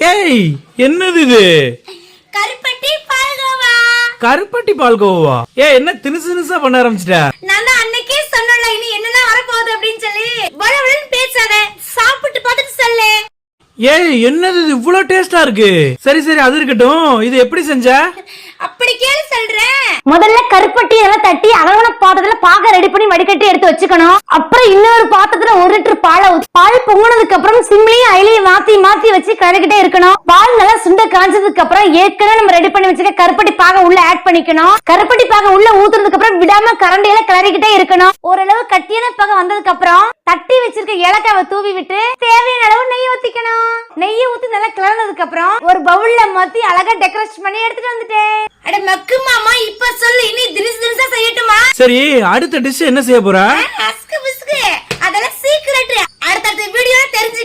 ஏய் என்னது இது? கருப்பட்டி பால்கோவா. கருப்பட்டி பால்கோவா? என்ன தினுசு தினுசா பண்ண ஆரம்பிச்சிட்ட? நான் தான் அன்னைக்கே சொன்னல இனி என்னென்ன வரப்போகுது அப்படின்னு சொல்லி. வளவளன்னு பேசாத, சாப்பிட்டு பார்த்துட்டு சொல்லு. ஏய் என்னது இது இவ்வளவு டேஸ்டா இருக்கு? சரி சரி அது இருக்கட்டும், இது எப்படி செஞ்ச? அப்படி கேளு சொல்றேன். முதல்ல கருப்பட்டி எல்லாம் தட்டி அளவான பாத்திரத்துல பாக ரெடி பண்ணி வடிகட்டி எடுத்து வச்சுக்கணும். அப்புறம் இன்னொரு பாத்திரத்துல 1 லிட்டர் பாலை ஊத்தி பால் பொங்குனதுக்கு அப்புறம் சிம்லையும் அயிலையும் மாத்தி மாத்தி வச்சு கலக்கிட்டே இருக்கணும். பால் நல்லா சுண்ட காய்ச்சதுக்கு அப்புறம் ஏற்கனவே நம்ம ரெடி பண்ணி வச்சுக்க கருப்பட்டி பாக உள்ள ஆட் பண்ணிக்கணும். கருப்பட்டி பாக உள்ள ஊத்துறதுக்கு அப்புறம் விடாம கரண்டியில கிளறிக்கிட்டே இருக்கணும். ஓரளவு கட்டியான பாக வந்ததுக்கு அப்புறம் தட்டி வச்சிருக்க ஏலக்காவை தூவி விட்டு தேவையான அளவு நெய் ஊத்திக்கணும். நெய்யை ஊத்தி நல்லா கிளறினதுக்கு அப்புறம் ஒரு பவுல்ல மாத்தி அழகா டெக்கரேஷன் பண்ணி எடுத்துட்டு வந்துட்டேன். அட மக்கு மாமா, இப்ப சொல்லு, இனி திரிசு திரிசா செய்யட்டுமா? சரி அடுத்த டிஷ் என்ன செய்ய போற? அஸ்கு பிஸ்கு அதெல்லாம் சீக்ரெட். அடுத்த வீடியோல தெரிஞ்சு